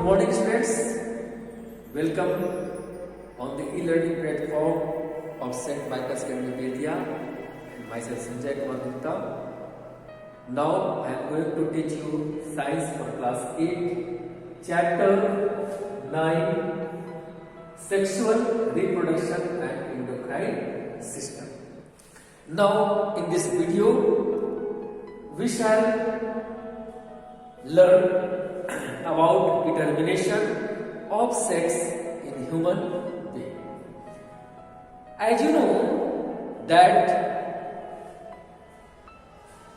Good morning, students. Welcome on the e-learning platform of St. Michael's Academy, Betia, and myself Sanjay Kumar Gupta. Now I am going to teach you Science for Class 8, Chapter 9, Sexual Reproduction and Endocrine System. Now in this video, we shall learn about determination of sex in human being. As you know that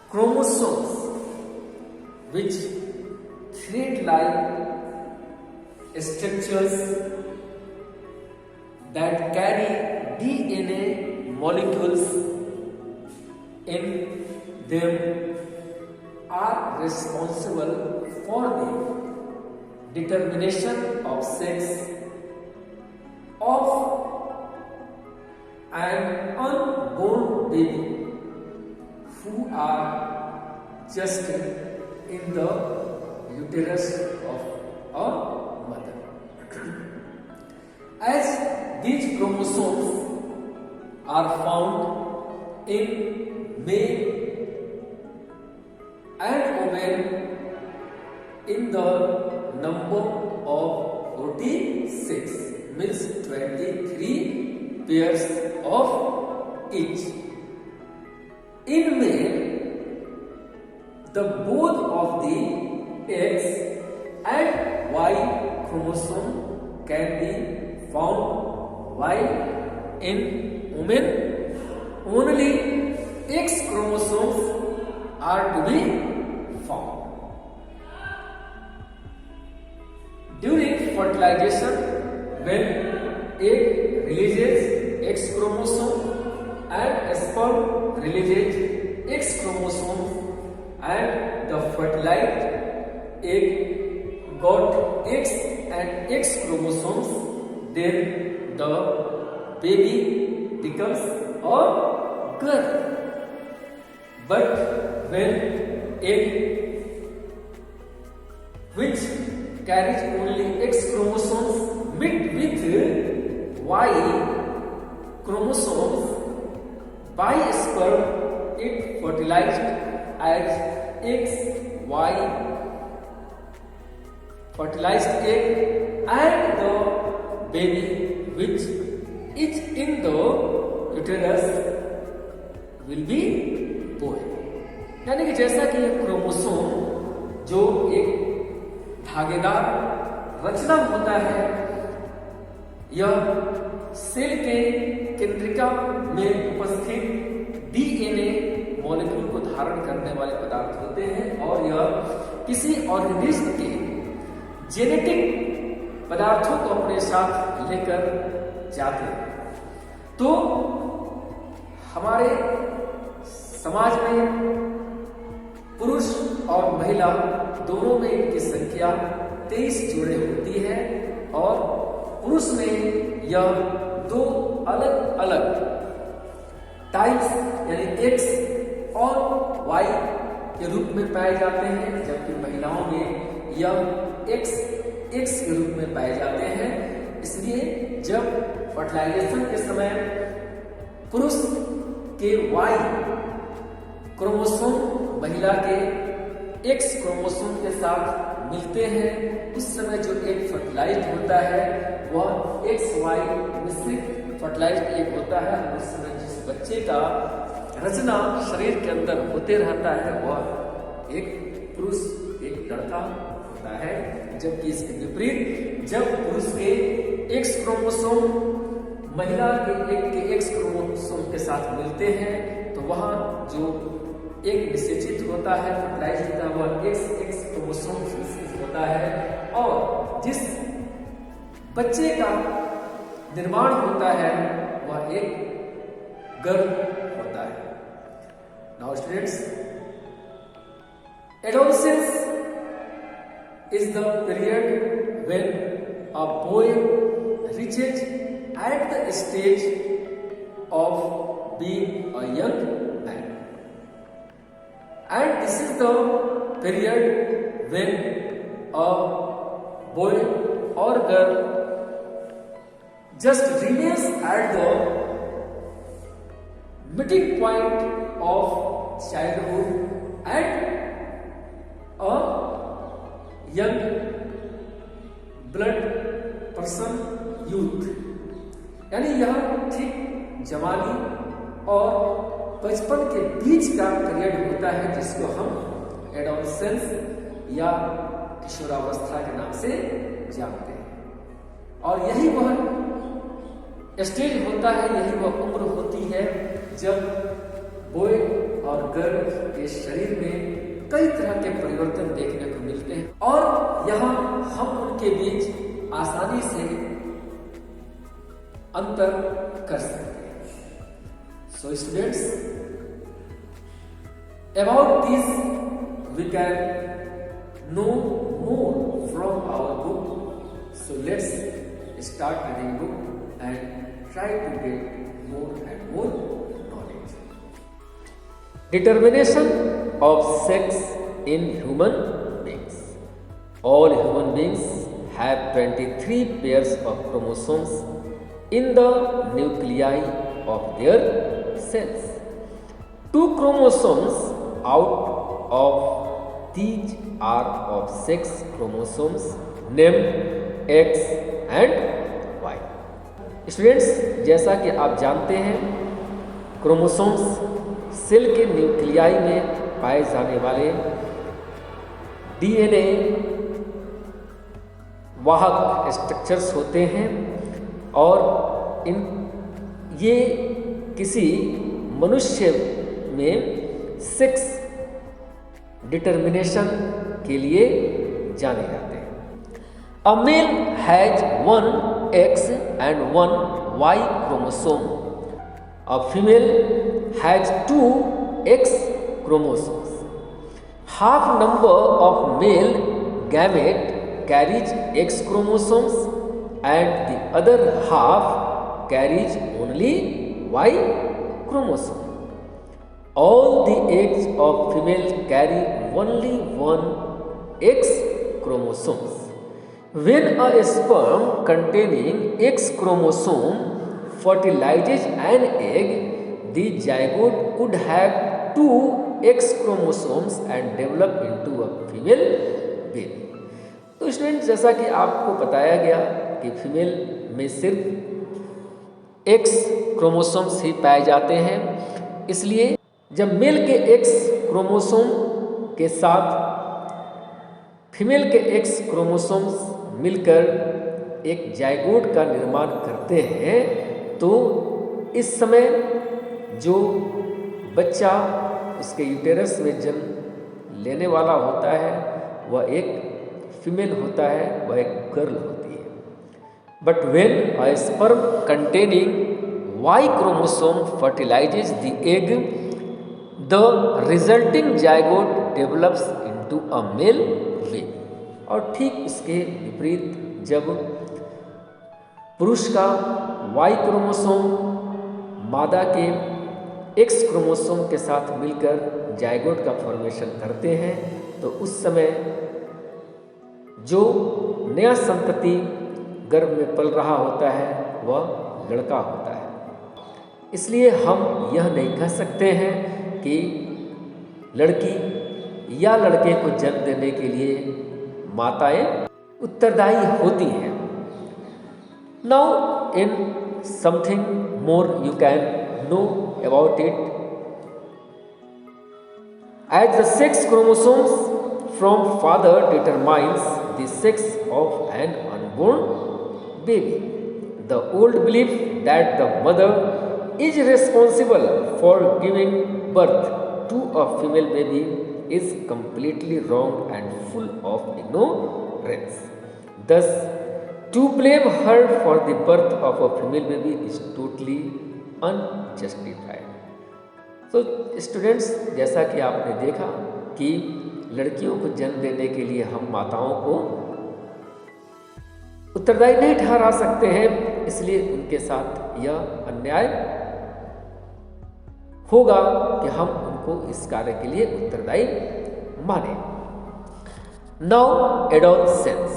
chromosomes, which thread-like structures that carry DNA molecules in them, are responsible for the determination of sex of an unborn baby who are just in the uterus of a mother. As these chromosomes are found in male and women in the number of 46, means 23 pairs of each. In male, the both of the X and Y chromosome can be found, while in women only X chromosomes are to be found. During fertilization, when egg releases X chromosome and sperm releases X chromosome, and the fertilized egg got X and X chromosomes, then the baby becomes a girl. But when egg which carries only X chromosomes meet with Y chromosomes by sperm, it fertilized as XY fertilized egg, and the baby which is in the uterus will be boy. यानी कि जैसा कि एक chromosome जो एक धागेदार रचना होता है, यह सेल के केंद्रिका में उपस्थित डीएनए मॉलिक्यूल को धारण करने वाले पदार्थ होते हैं, और यह किसी ऑर्गेनिज्म के जेनेटिक पदार्थों को अपने साथ लेकर जाते हैं। तो हमारे समाज में पुरुष और महिला दोनों में इनकी संख्या 23 जोड़े होती है, और पुरुष में यह दो अलग अलग टाइप्स यानी X और Y के रूप में पाए जाते हैं, जबकि महिलाओं में यह X के रूप में पाए जाते हैं। इसलिए जब फर्टिलाइजेशन के समय पुरुष के Y क्रोमोसोम महिला के X क्रोमोसोम के साथ मिलते हैं, उस समय जो एग फर्टिलाइज्ड होता है वह XY मिश्रित फर्टिलाइज्ड एग होता है। उस समय जिस बच्चे का रचना शरीर के अंदर होते रहता है वह एक पुरुष एक लड़का होता है, जबकि इसके विपरीत जब पुरुष के X क्रोमोसोम महिला के X क्रोमोसोम के साथ मिलते हैं, तो वहाँ जो एक निषेचित होता है, फर्टिलाइज होता है, वह X क्रोमोसोम होता है, और जिस बच्चे का निर्माण होता है वह एक गर्भ होता है। Now students, adolescence is the period when a boy reaches at the stage of being a young man. And this is the period when a boy or girl just remains at the meeting point of childhood and a young blood person youth, यानी यह ठीक जवानी और बचपन के बीच का period होता है जिसको हम एडोलसेंस या किशोरावस्था के नाम से जानते हैं। और यही वह स्टेज होता है, यही वह उम्र होती है जब बॉय और गर्ल के शरीर में कई तरह के परिवर्तन देखने को मिलते हैं और यहाँ हम उनके बीच आसानी से अंतर कर सकते हैं। So students, about this we can know more from our book. So let's start reading book and try to get more and more knowledge. Determination of sex in human beings. All human beings have 23 pairs of chromosomes in the nuclei of their cells. 2 chromosomes out of these are of sex chromosomes named X and Y. Students, जैसा कि आप जानते हैं, chromosomes cell के nuclei में पाए जाने वाले डीएनए वाहक स्ट्रक्चर्स होते हैं और ये किसी मनुष्य में सेक्स डिटर्मिनेशन के लिए जाने जाते हैं। अ male has 1 X and 1 Y chromosome. A female has 2 X chromosomes. Half number of male gamete carries X chromosomes and the other half carries only Y chromosome. All the eggs of female carry only 1 X chromosomes. When a sperm containing X chromosome fertilizes an egg, the zygote could have 2 X chromosomes and develop into a female baby. तो student, जैसा कि आपको बताया गया कि female में सिर्फ X chromosomes ही पाए जाते हैं, इसलिए जब मेल के X क्रोमोसोम के साथ फीमेल के X क्रोमोसोम्स मिलकर एक जाइगोट का निर्माण करते हैं, तो इस समय जो बच्चा उसके यूटेरस में जन्म लेने वाला होता है वह एक फीमेल होता है, वह एक गर्ल होती है। But when a sperm containing Y chromosome fertilizes the egg, the resulting zygote develops into a male baby. और ठीक इसके विपरीत जब पुरुष का Y क्रोमोसोम मादा के X क्रोमोसोम के साथ मिलकर जाइगोट का फॉर्मेशन करते हैं, तो उस समय जो नया संतति गर्भ में पल रहा होता है वह लड़का होता है। इसलिए हम यह नहीं कह सकते हैं कि लड़की या लड़के को जन्म देने के लिए माताएं उत्तरदायी होती हैं। Now in something more you can know about it. As the sex chromosomes from father determines the sex of an unborn baby, the old belief that the mother is responsible for giving birth to a female baby is completely wrong and full of ignorance. Thus, to blame her for the birth of a female baby is totally unjustified. So, students, जैसा कि आपने देखा कि लड़कियों को जन्म देने के लिए हम माताओं को उत्तरदायी नहीं ठहरा सकते हैं, इसलिए उनके साथ यह अन्याय होगा कि हम उनको इस कार्य के लिए उत्तरदायी माने। Now adolescence.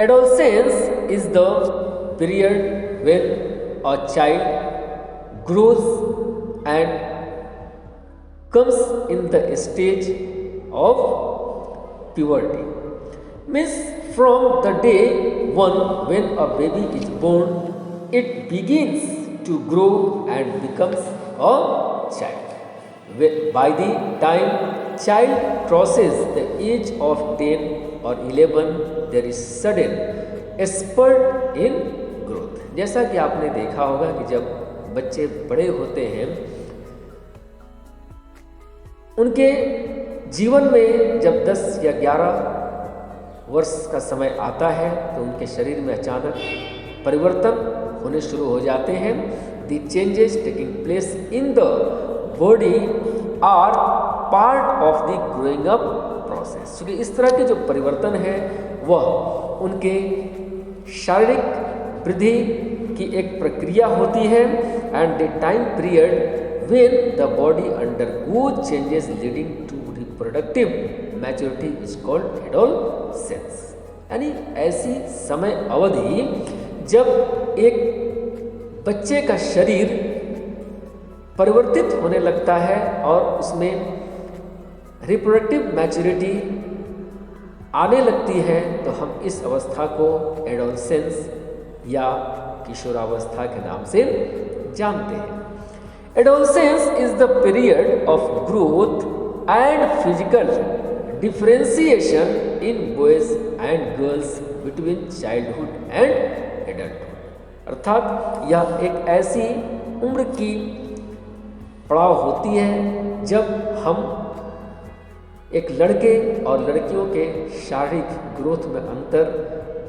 Adolescence is the period when a child grows and comes in the stage of puberty. Means from the day one when a baby is born, it begins to grow and becomes a child. By the time child crosses the age of 10 or 11, there is sudden spurt in growth. जैसा कि आपने देखा होगा कि जब बच्चे बड़े होते हैं, उनके जीवन में जब 10 या 11 वर्ष का समय आता है तो उनके शरीर में अचानक परिवर्तन होने शुरू हो जाते हैं. The changes taking place in the body are part of the growing up process. क्योंकि इस तरह के जो परिवर्तन है वह उनके शारीरिक वृद्धि की एक प्रक्रिया होती है. And the time period when the body undergoes changes leading to reproductive maturity is called adolescence. यानी ऐसी समय अवधि जब एक बच्चे का शरीर परिवर्तित होने लगता है और उसमें रिप्रोडक्टिव मैच्योरिटी आने लगती है, तो हम इस अवस्था को एडोलसेंस या किशोरावस्था के नाम से जानते हैं. Adolescence is the period of growth and physical differentiation in boys and girls between childhood and adulthood. अर्थात यह एक ऐसी उम्र की पड़ाव होती है जब हम एक लड़के और लड़कियों के शारीरिक ग्रोथ में अंतर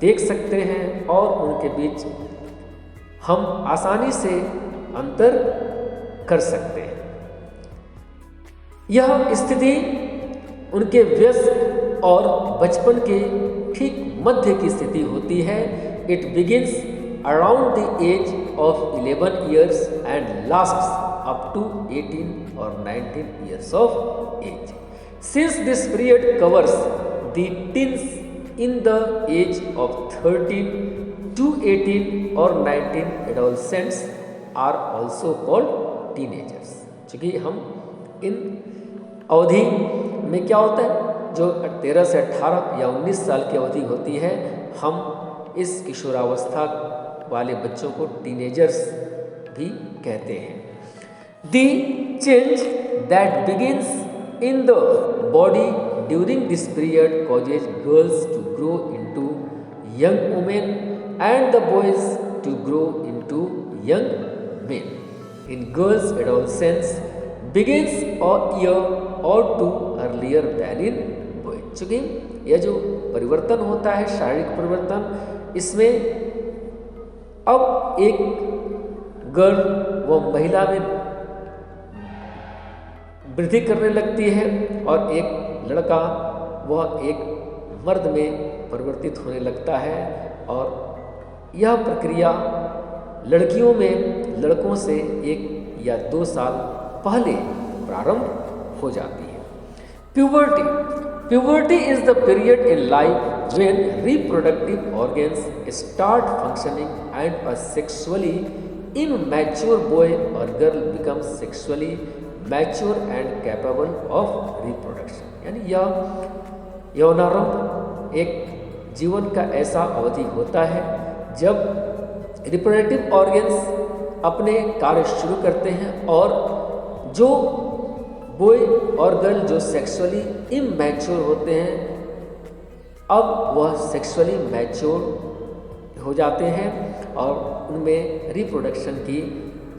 देख सकते हैं और उनके बीच हम आसानी से अंतर कर सकते हैं. यह स्थिति उनके वयस्क और बचपन के ठीक मध्य की स्थिति होती है. It begins around the age of 11 years and lasts up to 18 or 19 years of age. Since this period covers the teens in the age of 13 to 18 or 19, adolescents are also called teenagers. चूँकि हम इन अवधि में क्या होता है, जो 13 से 18 या 19 साल की अवधि होती है, हम इस किशोरावस्था वाले बच्चों को टीनेजर्स भी कहते हैं. The change that begins in the body during this period causes girls to grow into young women and the boys to grow into young men. In girls, adolescence begins a year or two earlier than in boys. चूँकि यह जो परिवर्तन होता है, शारीरिक परिवर्तन, इसमें अब एक गर्ल व महिला में वृद्धि करने लगती है और एक लड़का वह एक मर्द में परिवर्तित होने लगता है. और यह प्रक्रिया लड़कियों में लड़कों से 1 या 2 साल पहले प्रारंभ हो जाती है. Puberty is the period in life when reproductive organs start functioning and a sexually immature boy or girl becomes sexually mature and capable of reproduction. यानी यह यौनारंभ एक जीवन का ऐसा अवधि होता है जब रिप्रोडक्टिव ऑर्गन्स अपने कार्य शुरू करते हैं और जो बॉय और गर्ल जो सेक्सुअली इमैच्योर होते हैं, अब वह सेक्सुअली मैच्योर हो जाते हैं और उनमें रिप्रोडक्शन की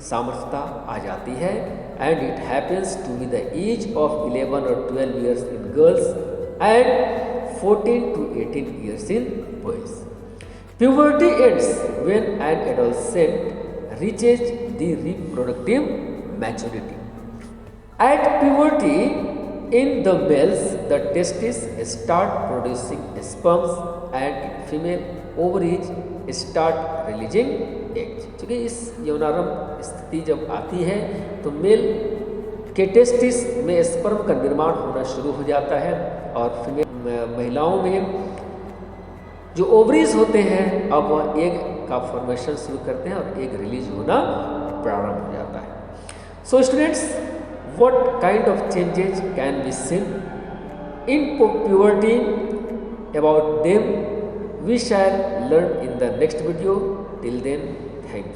सामर्थ्यता आ जाती है. And it happens to be the age of 11 or 12 years in girls and 14 to 18 years in boys. Puberty ends when an adolescent reaches the reproductive maturity. At puberty, in the males, the testes start producing sperms and in female ovaries start releasing eggs. क्योंकि इस यौनारंभ स्थिति जब आती है तो mail के testis में sperm का निर्माण होना शुरू हो जाता है और फीमेल महिलाओं में जो ओवरीज होते हैं अब वह एग का फॉर्मेशन शुरू करते हैं और एग रिलीज होना प्रारंभ हो जाता है। So students, what kind of changes can be seen in puberty, about them we shall learn in the next video. Till then, thank you.